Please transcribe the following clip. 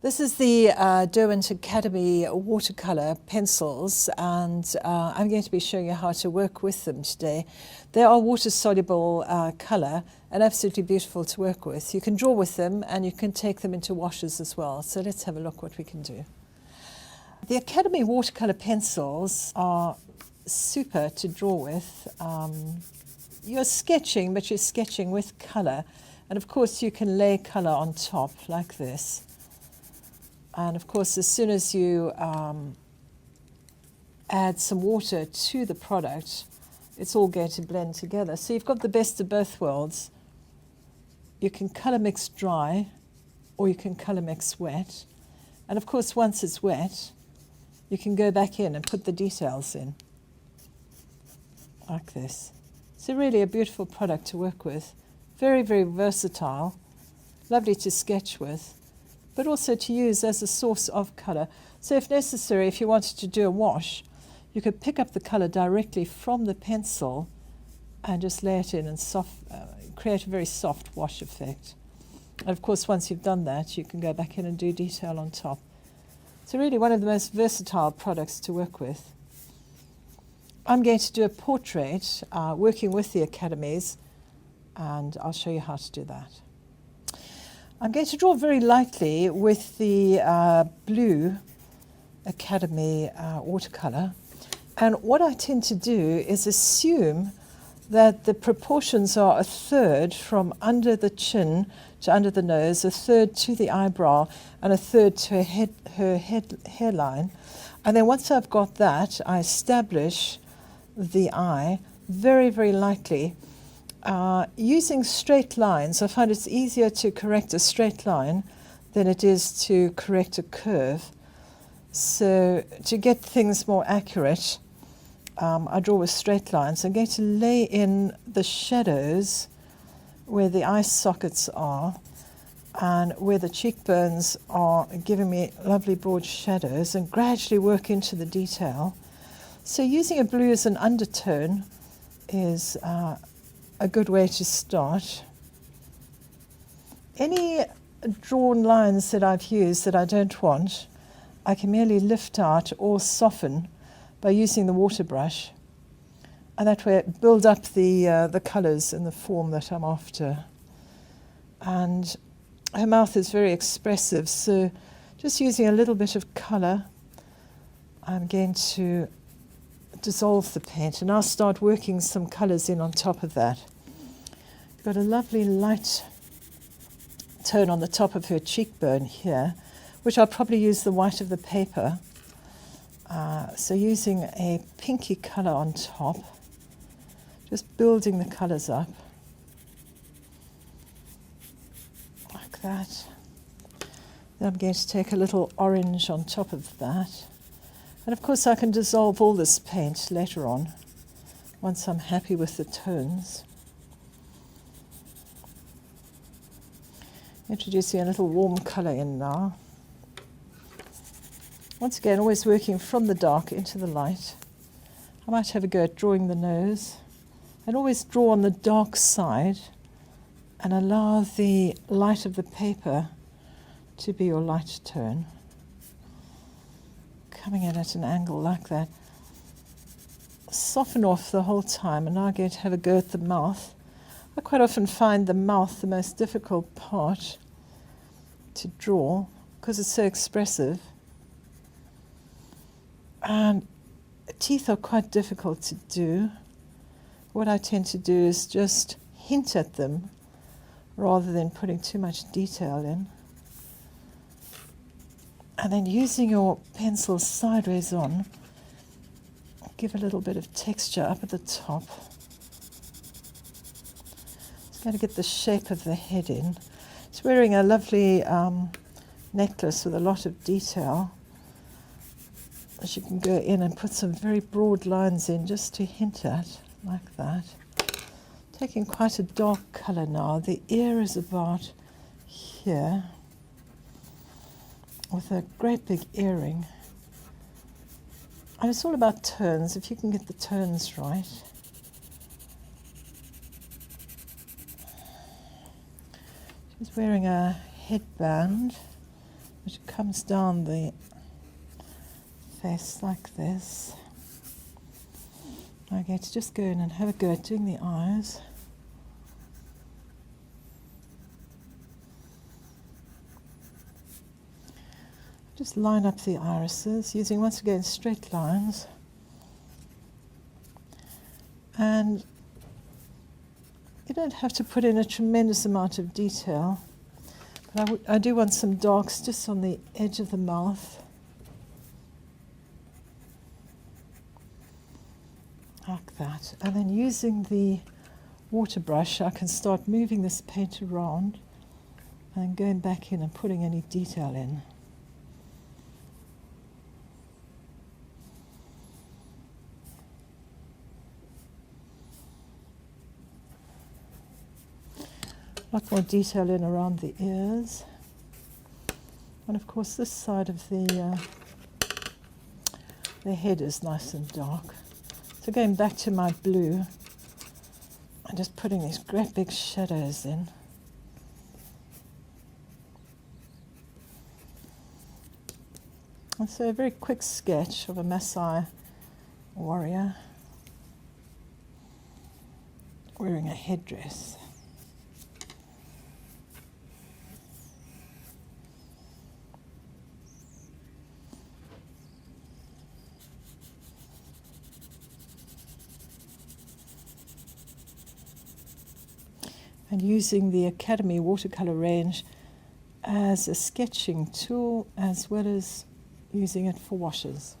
This is the DERWENT Academy watercolour pencils, and I'm going to be showing you how to work with them today. They are water-soluble colour and absolutely beautiful to work with. You can draw with them and you can take them into washes as well. So let's have a look what we can do. The Academy watercolour pencils are super to draw with. You're sketching, but you're sketching with colour. And of course you can lay colour on top like this. And of course, as soon as you add some water to the product, it's all going to blend together. So you've got the best of both worlds. You can colour mix dry, or you can colour mix wet. And of course, once it's wet, you can go back in and put the details in, like this. So really a beautiful product to work with. Very, very versatile, lovely to sketch with, but also to use as a source of colour. So if necessary, if you wanted to do a wash, you could pick up the colour directly from the pencil and just lay it in and create a very soft wash effect. And of course, once you've done that, you can go back in and do detail on top. So really one of the most versatile products to work with. I'm going to do a portrait working with the academies, and I'll show you how to do that. I'm going to draw very lightly with the Blue Academy watercolour, and what I tend to do is assume that the proportions are a third from under the chin to under the nose, a third to the eyebrow, and a third to her hairline. And then once I've got that, I establish the eye very, very lightly. Using straight lines, I find it's easier to correct a straight line than it is to correct a curve. So to get things more accurate, I draw with straight lines. I'm going to lay in the shadows where the eye sockets are and where the cheekbones are, giving me lovely broad shadows, and gradually work into the detail. So using a blue as an undertone is a good way to start. Any drawn lines that I've used that I don't want, I can merely lift out or soften by using the water brush, and that way build up the colours in the form that I'm after. And her mouth is very expressive, so just using a little bit of colour, I'm going to dissolve the paint, and I'll start working some colours in on top of that. Got a lovely light tone on the top of her cheekbone here, which I'll probably use the white of the paper. So using a pinky colour on top, just building the colours up like that. Then I'm going to take a little orange on top of that. And of course I can dissolve all this paint later on, once I'm happy with the tones. Introducing a little warm colour in now. Once again, always working from the dark into the light. I might have a go at drawing the nose, and always draw on the dark side and allow the light of the paper to be your light tone. Coming in at an angle like that. Soften off the whole time, and now I'm going to have a go at the mouth. I quite often find the mouth the most difficult part to draw because it's so expressive. And teeth are quite difficult to do. What I tend to do is just hint at them rather than putting too much detail in. And then using your pencil sideways on, give a little bit of texture up at the top. Just going to get the shape of the head in. It's wearing a lovely necklace with a lot of detail. As you can go in and put some very broad lines in just to hint at, like that. Taking quite a dark colour now. The ear is about here, with a great big earring. And it's all about tones, if you can get the tones right. She's wearing a headband which comes down the face like this. I'm going to just go in and have a go at doing the eyes. Just line up the irises using once again straight lines. And you don't have to put in a tremendous amount of detail, but I do want some darks just on the edge of the mouth. Like that. And then using the water brush, I can start moving this paint around and going back in and putting any detail in. A lot more detail in around the ears. And of course this side of the head is nice and dark. So going back to my blue, I'm just putting these great big shadows in. And so a very quick sketch of a Maasai warrior wearing a headdress. And using the Academy watercolor range as a sketching tool as well as using it for washes.